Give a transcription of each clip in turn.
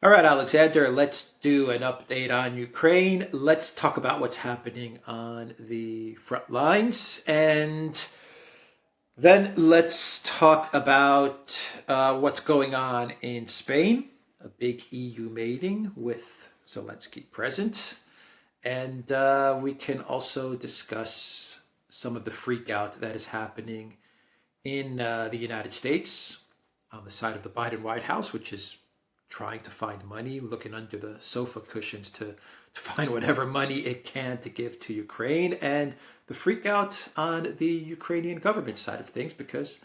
All right, Alexander, let's do an update on Ukraine. Let's talk about what's happening on the front lines. And then let's talk about what's going on in Spain, a big EU meeting with Zelensky present. And we can also discuss some of the freak out that is happening in the United States on the side of the Biden White House, which is trying to find money, looking under the sofa cushions to find whatever money it can to give to Ukraine, and the freak out on the Ukrainian government side of things, because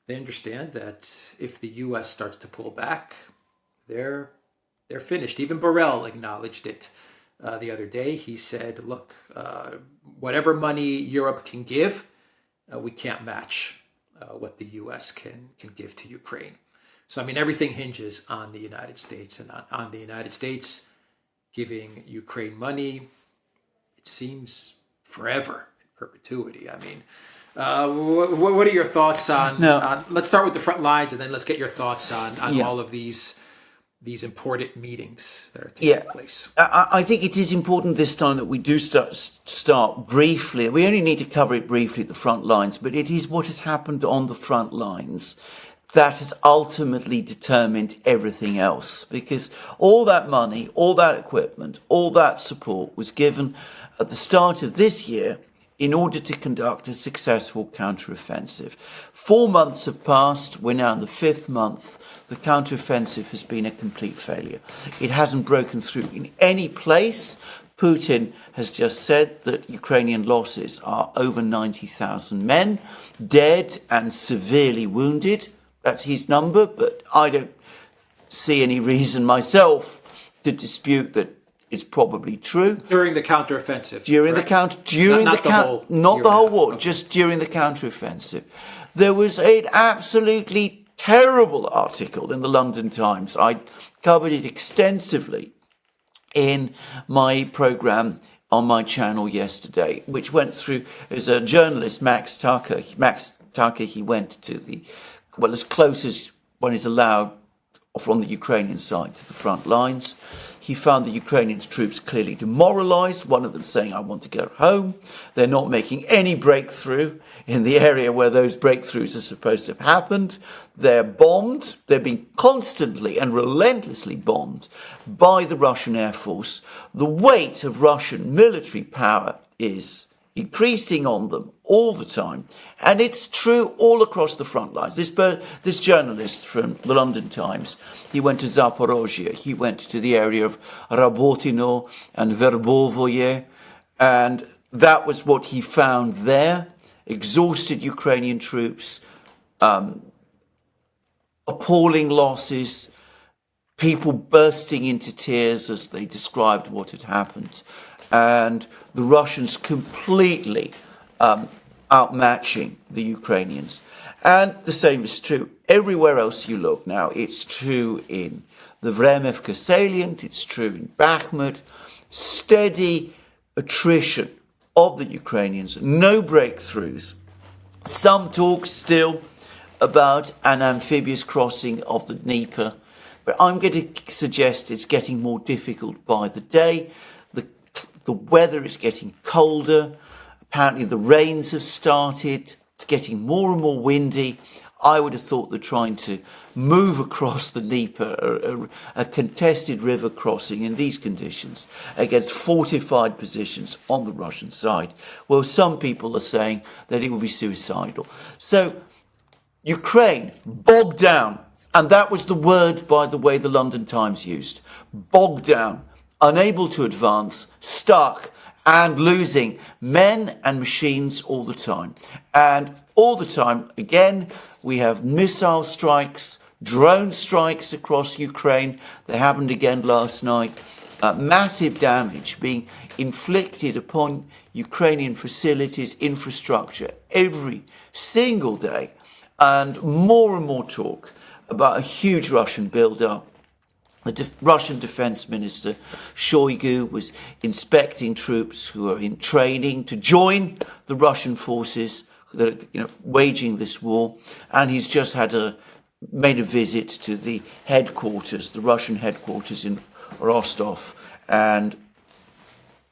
they understand that if the U.S. starts to pull back, they're finished. Even Borrell acknowledged it the other day. He said, look, whatever money Europe can give, we can't match what the U.S. can give to Ukraine. So, I mean, everything hinges on the United States, and on the United States giving Ukraine money, it seems forever, in perpetuity. I mean, what are your thoughts on, let's start with the front lines, and then let's get your thoughts on all of these important meetings that are taking place. I think it is important this time that we do start briefly. We only need to cover it briefly at the front lines, but it is what has happened on the front lines that has ultimately determined everything else, because all that money, all that equipment, all that support was given at the start of this year in order to conduct a successful counteroffensive. 4 months have passed. We're now in the 5th month. The counteroffensive has been a complete failure. It hasn't broken through in any place. Putin has just said that Ukrainian losses are over 90,000 men, dead and severely wounded. That's his number, but I don't see any reason myself to dispute that it's probably true. During the counteroffensive. Not the whole war, just during the counteroffensive. There was an absolutely terrible article in the London Times. I covered it extensively in my programme on my channel yesterday, which went through, as a journalist, Max Tucker, he went to as close as one is allowed from the Ukrainian side to the front lines. He found the Ukrainian troops clearly demoralized, one of them saying, I want to go home. They're not making any breakthrough in the area where those breakthroughs are supposed to have happened. They're bombed. They're being constantly and relentlessly bombed by the Russian Air Force. The weight of Russian military power is increasing on them all the time. And it's true all across the front lines. This journalist from the London Times, he went to Zaporozhye, he went to the area of Rabotino and Verbovoye, and that was what he found there. Exhausted Ukrainian troops, appalling losses, people bursting into tears as they described what had happened, and the Russians completely outmatching the Ukrainians. And the same is true everywhere else you look now. It's true in the Vremivka salient, it's true in Bakhmut. Steady attrition of the Ukrainians, no breakthroughs. Some talk still about an amphibious crossing of the Dnieper, but I'm going to suggest it's getting more difficult by the day. The weather is getting colder. Apparently the rains have started. It's getting more and more windy. I would have thought they're trying to move across the Dnieper, a contested river crossing in these conditions against fortified positions on the Russian side. Well, some people are saying that it will be suicidal. So Ukraine bogged down, and that was the word, by the way, the London Times used. Bogged down, unable to advance, stuck, and losing men and machines all the time. And all the time, again, we have missile strikes, drone strikes across Ukraine. They happened again last night. Massive damage being inflicted upon Ukrainian facilities, infrastructure, every single day. And more talk about a huge Russian build-up. The Russian Defense Minister Shoigu was inspecting troops who are in training to join the Russian forces that are, waging this war, and he's just had a made a visit to the headquarters, the Russian headquarters in Rostov, and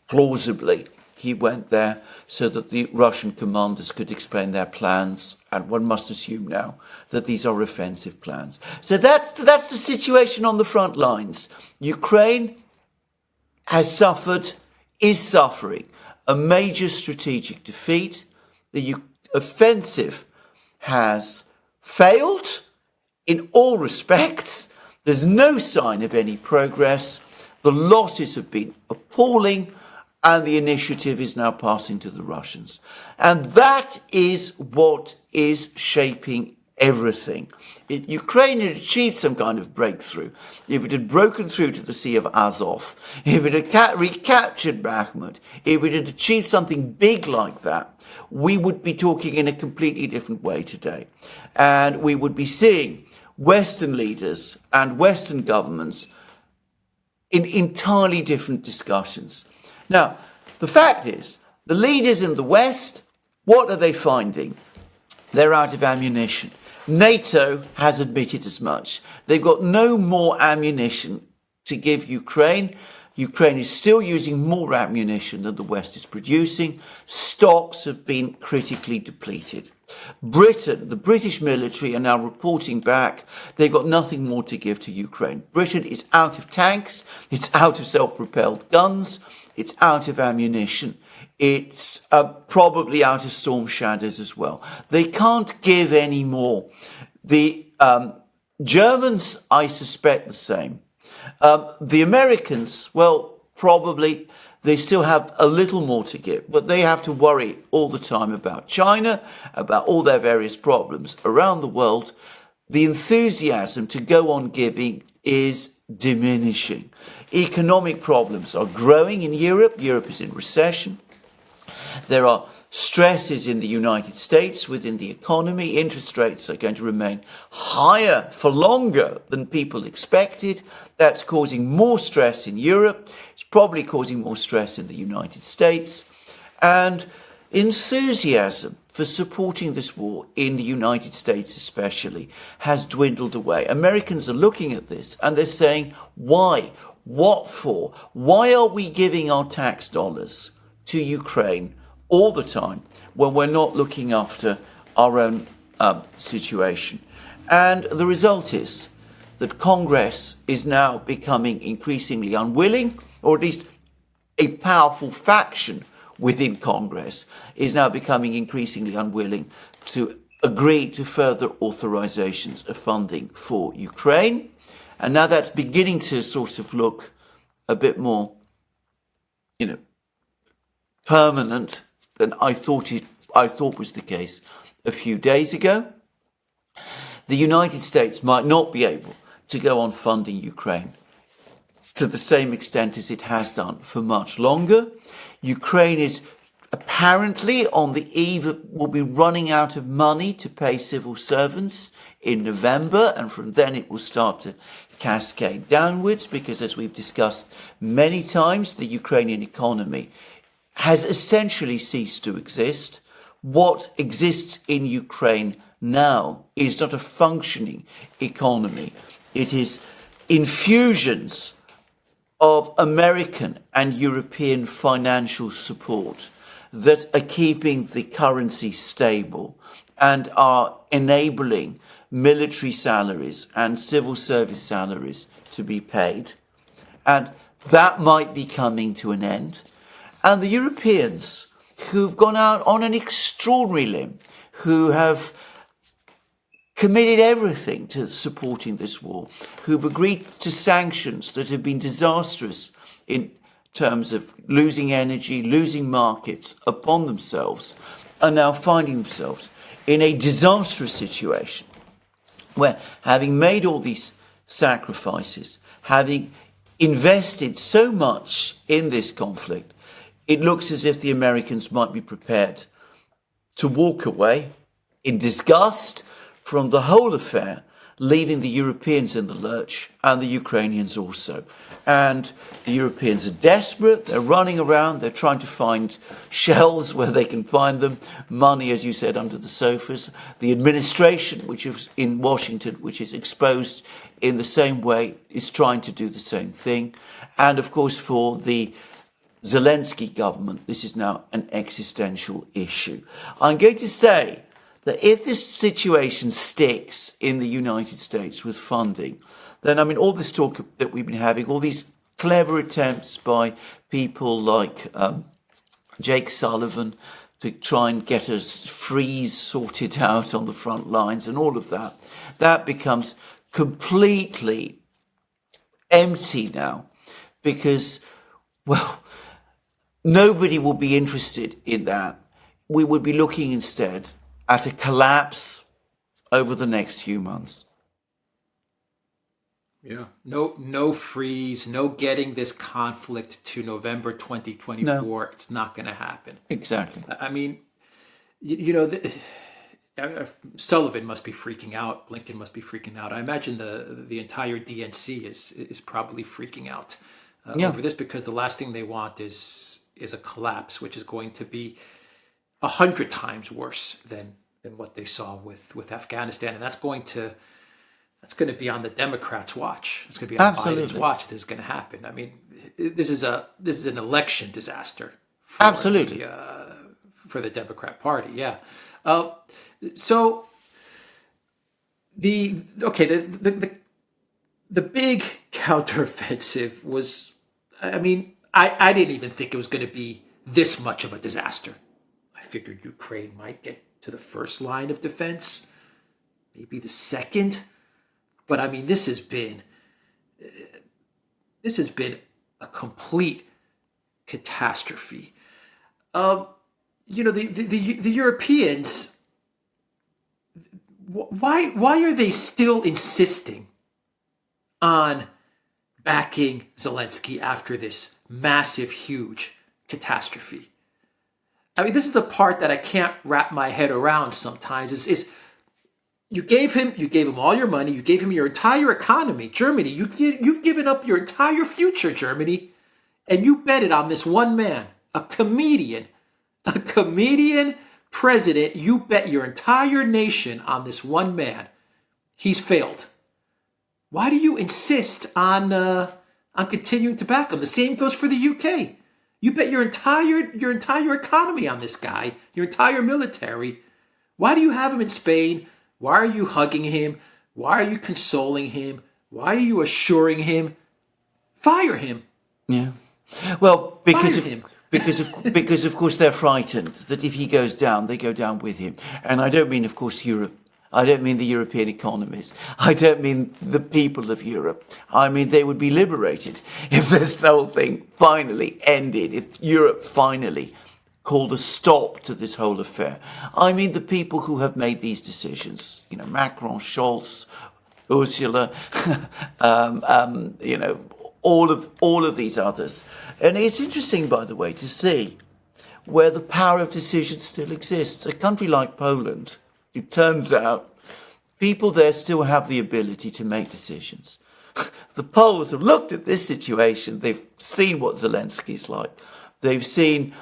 plausibly he went there so that the Russian commanders could explain their plans, and one must assume now that these are offensive plans. So that's the situation on the front lines. Ukraine has suffered, is suffering a major strategic defeat. The offensive has failed in all respects. There's no sign of any progress. The losses have been appalling, and the initiative is now passing to the Russians. And that is what is shaping everything. If Ukraine had achieved some kind of breakthrough, if it had broken through to the Sea of Azov, if it had recaptured Bakhmut, if it had achieved something big like that, we would be talking in a completely different way today. And we would be seeing Western leaders and Western governments in entirely different discussions. Now, the fact is, the leaders in the West, what are they finding? They're out of ammunition. NATO has admitted as much. They've got no more ammunition to give Ukraine. Ukraine is still using more ammunition than the West is producing. Stocks have been critically depleted. Britain, the British military, are now reporting back they've got nothing more to give to Ukraine. Britain is out of tanks, it's out of self-propelled guns, it's out of ammunition. It's probably out of storm shadows as well. They can't give any more. The Germans, I suspect the same. The Americans, well, probably they still have a little more to give, but they have to worry all the time about China, about all their various problems around the world. The enthusiasm to go on giving is diminishing. Economic problems are growing in Europe. Europe is in recession. There are stresses in the United States within the economy. Interest rates are going to remain higher for longer than people expected. That's causing more stress in Europe. It's probably causing more stress in the United States. And enthusiasm for supporting this war in the United States especially has dwindled away. Americans are looking at this and they're saying, why? What for? Why are we giving our tax dollars to Ukraine all the time when we're not looking after our own situation? And the result is that Congress is now becoming increasingly unwilling, or at least a powerful faction within Congress is now becoming increasingly unwilling to agree to further authorizations of funding for Ukraine. And now that's beginning to sort of look a bit more, permanent than I thought was the case a few days ago. The United States might not be able to go on funding Ukraine to the same extent as it has done for much longer. Ukraine is apparently on the eve of, will be running out of money to pay civil servants in November, and from then it will start to cascade downwards because, as we've discussed many times, the Ukrainian economy has essentially ceased to exist. What exists in Ukraine now is not a functioning economy. It is infusions of American and European financial support that are keeping the currency stable and are enabling military salaries and civil service salaries to be paid. And that might be coming to an end. And the Europeans, who've gone out on an extraordinary limb, who have committed everything to supporting this war, who've agreed to sanctions that have been disastrous in terms of losing energy, losing markets upon themselves, are now finding themselves in a disastrous situation where, having made all these sacrifices, having invested so much in this conflict, it looks as if the Americans might be prepared to walk away in disgust from the whole affair leaving the Europeans in the lurch and the Ukrainians also. And the Europeans are desperate, they're running around, they're trying to find shells where they can find them, money, as you said, under the sofas. The administration, which is in Washington, which is exposed in the same way, is trying to do the same thing. And of course, for the Zelensky government, this is now an existential issue. I'm going to say that if this situation sticks in the United States with funding, then, I mean, all this talk that we've been having, all these clever attempts by people like Jake Sullivan to try and get a freeze sorted out on the front lines and all of that, that becomes completely empty now because, well, nobody will be interested in that. We would be looking instead at a collapse over the next few months. Yeah, no freeze, no getting this conflict to November 2024. No. It's not going to happen. Exactly. I mean, Sullivan must be freaking out. Blinken must be freaking out. I imagine the entire DNC is probably freaking out over this because the last thing they want is a collapse, which is going to be 100 times worse than what they saw with Afghanistan, and that's going to be on the Democrats' watch. It's going to be on Biden's watch. This is going to happen. I mean, this is an election disaster. For the Democrat Party. Yeah. So the big counteroffensive was. I mean, I didn't even think it was going to be this much of a disaster. I figured Ukraine might get to the first line of defense, maybe the second. But I mean, this has been a complete catastrophe. The Europeans, why are they still insisting on backing Zelensky after this massive, huge catastrophe? I mean, this is the part that I can't wrap my head around sometimes is you gave him all your money, you gave him your entire economy, Germany, you've given up your entire future, Germany, and you bet it on this one man, a comedian president, you bet your entire nation on this one man. He's failed. Why do you insist on continuing to back him? The same goes for the UK. You bet your entire economy on this guy, your entire military. Why do you have him in Spain? Why are you hugging him? Why are you consoling him? Why are you assuring him? Fire him. Yeah. Well, because of course they're frightened that if he goes down, they go down with him. And I don't mean, of course, Europe. I don't mean the European economies. I don't mean the people of Europe. I mean they would be liberated if this whole thing finally ended, if Europe finally called a stop to this whole affair. I mean the people who have made these decisions, Macron, Scholz, Ursula, all of these others. And it's interesting, by the way, to see where the power of decision still exists. A country like Poland, it turns out, people there still have the ability to make decisions. The Poles have looked at this situation. They've seen what Zelensky's like. They've seen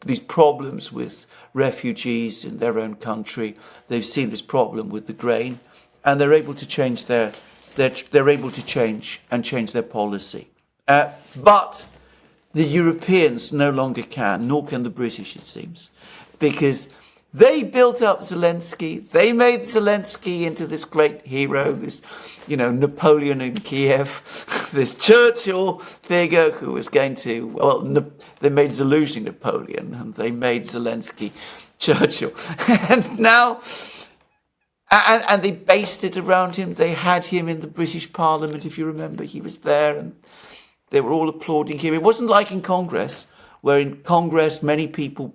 these problems with refugees in their own country. They've seen this problem with the grain, and they're able to change their policy. But the Europeans no longer can, nor can the British, it seems, because they built up Zelensky. They made Zelensky into this great hero, this, Napoleon in Kiev, this Churchill figure who was going to, they made Zelensky Napoleon and they made Zelensky Churchill. And now, and they based it around him. They had him in the British Parliament, if you remember. He was there and they were all applauding him. It wasn't like in Congress, where in Congress many people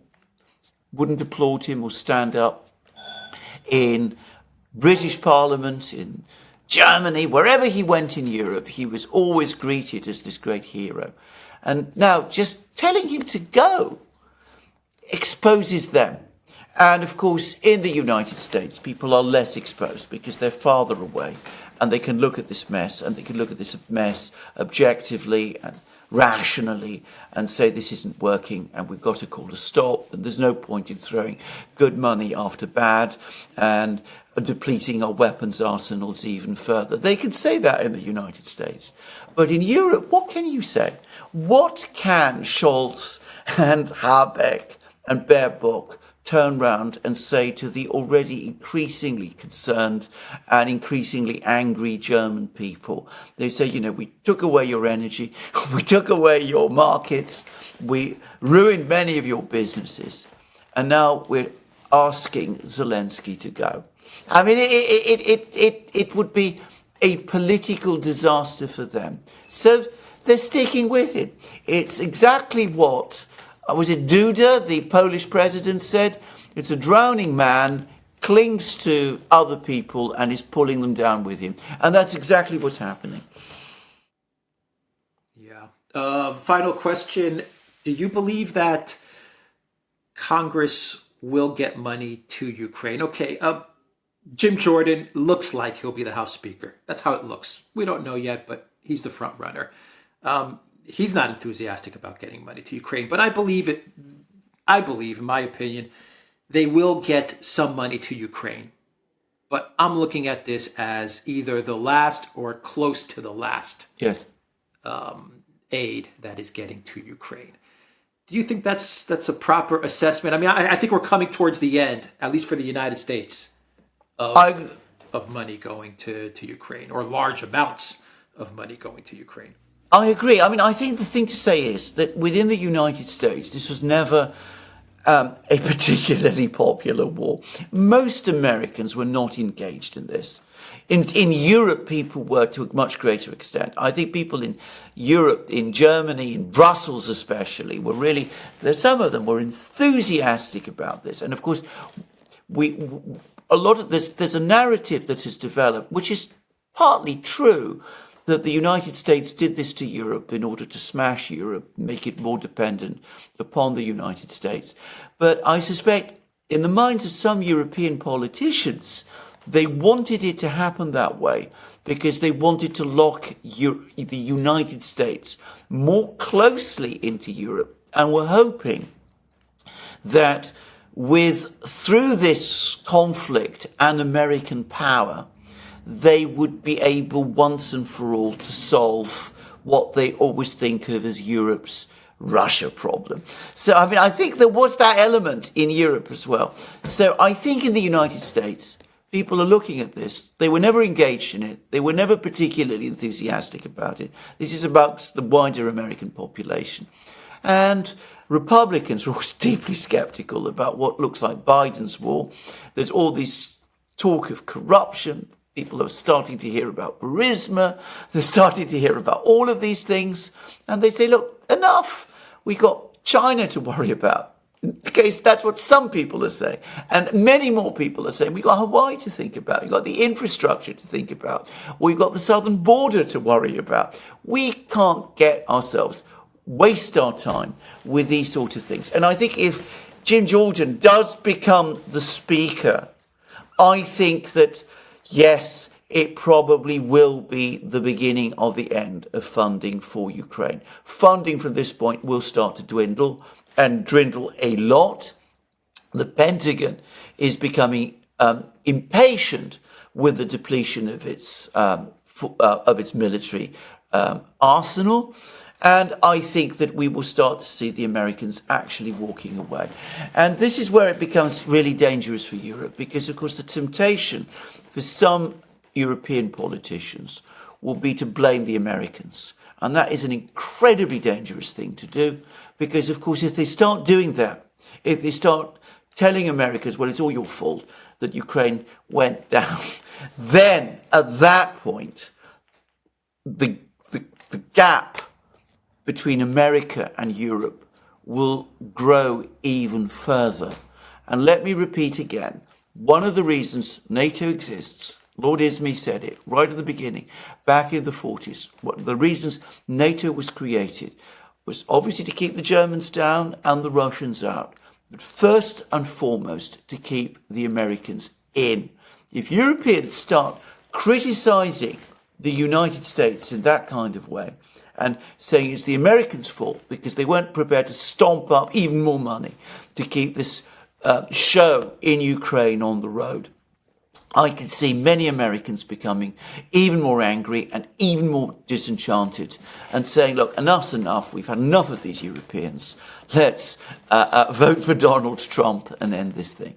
wouldn't applaud him or stand up. In British Parliament, in Germany, wherever he went in Europe, he was always greeted as this great hero. And now just telling him to go exposes them. And of course, in the United States, people are less exposed because they're farther away and they can look at this mess and they can look at this mess objectively and rationally and say this isn't working and we've got to call a stop and there's no point in throwing good money after bad and depleting our weapons arsenals even further. They can say that in the United States. But in Europe, what can you say? What can Scholz and Habeck and Baerbock turn round and say to the already increasingly concerned and increasingly angry German people? They say, you know, we took away your energy, we took away your markets, we ruined many of your businesses, and now we're asking Zelensky to go. I mean, it would be a political disaster for them. So they're sticking with it. It's exactly what, was it Duda, the Polish president, said? It's a drowning man, clings to other people and is pulling them down with him. And that's exactly what's happening. Yeah. Final question. Do you believe that Congress will get money to Ukraine? Okay, Jim Jordan looks like he'll be the House Speaker. That's how it looks. We don't know yet, but he's the front runner. He's not enthusiastic about getting money to Ukraine, but I believe, in my opinion, they will get some money to Ukraine. But I'm looking at this as either the last or close to the last aid that is getting to Ukraine. Do you think that's a proper assessment? I mean, I think we're coming towards the end, at least for the United States, of money going to Ukraine, or large amounts of money going to Ukraine. I agree. I mean, I think the thing to say is that within the United States, this was never a particularly popular war. Most Americans were not engaged in this. In Europe, people were to a much greater extent. I think people in Europe, in Germany, in Brussels especially, were really, some of them were enthusiastic about this. And of course, there's a narrative that has developed, which is partly true, that the United States did this to Europe in order to smash Europe, make it more dependent upon the United States. But I suspect in the minds of some European politicians, they wanted it to happen that way because they wanted to lock the United States more closely into Europe and were hoping that through this conflict and American power, they would be able once and for all to solve what they always think of as Europe's Russia problem. So, I mean, I think there was that element in Europe as well. So I think in the United States, people are looking at this. They were never engaged in it. They were never particularly enthusiastic about it. This is about the wider American population. And Republicans are always deeply skeptical about what looks like Biden's war. There's all this talk of corruption. People are starting to hear about Burisma. They're starting to hear about all of these things. And they say, look, enough. We got China to worry about. In case that's what some people are saying. And many more people are saying, we've got Hawaii to think about. We've got the infrastructure to think about. We've got the southern border to worry about. We can't waste our time with these sort of things. And I think if Jim Jordan does become the speaker, I think that, yes, it probably will be the beginning of the end of funding for Ukraine. Funding from this point will start to dwindle, and dwindle a lot. The Pentagon is becoming impatient with the depletion of its military arsenal. And I think that we will start to see the Americans actually walking away. And this is where it becomes really dangerous for Europe, because, of course, the temptation for some European politicians will be to blame the Americans. And that is an incredibly dangerous thing to do, because, of course, if they start doing that, if they start telling Americans, well, it's all your fault that Ukraine went down, then at that point, the gap between America and Europe will grow even further. And let me repeat again, one of the reasons NATO exists, Lord Ismay said it right at the beginning, back in the 40s, one of the reasons NATO was created was obviously to keep the Germans down and the Russians out. but first and foremost to keep the Americans in. If Europeans start criticising the United States in that kind of way and saying it's the Americans' fault because they weren't prepared to stomp up even more money to keep this show in Ukraine on the road, I can see many Americans becoming even more angry and even more disenchanted and saying, look, enough's enough. We've had enough of these Europeans. Let's vote for Donald Trump and end this thing.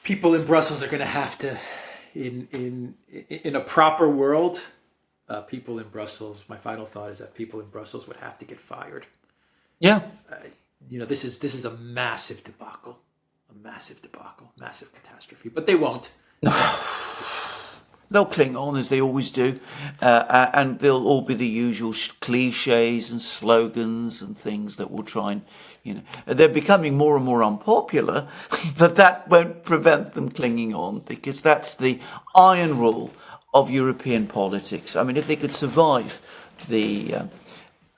People in Brussels are going to have to, in a proper world, people in Brussels, my final thought is that people in Brussels would have to get fired. Yeah. This is a massive debacle, massive catastrophe, but they won't. They'll cling on as they always do, and they'll all be the usual cliches and slogans and things that will try and, they're becoming more and more unpopular, but that won't prevent them clinging on because that's the iron rule of European politics. I mean, if they could survive the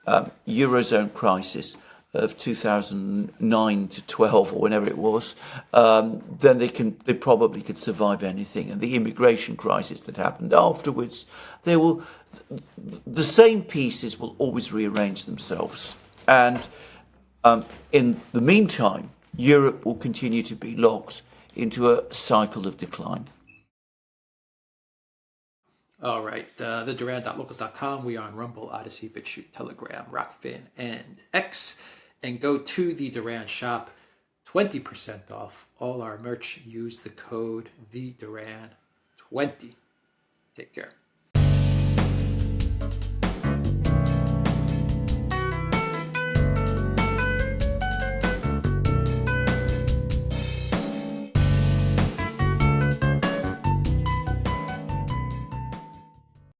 Eurozone crisis of 2009 to 12 or whenever it was, then they probably could survive anything. And the immigration crisis that happened afterwards, the same pieces will always rearrange themselves. And in the meantime, Europe will continue to be locked into a cycle of decline. All right, the Duran.locals.com. We are on Rumble, Odyssey, BitChute, Telegram, Rockfin, and X. And go to the Duran shop, 20% off all our merch. Use the code TheDuran20. Take care.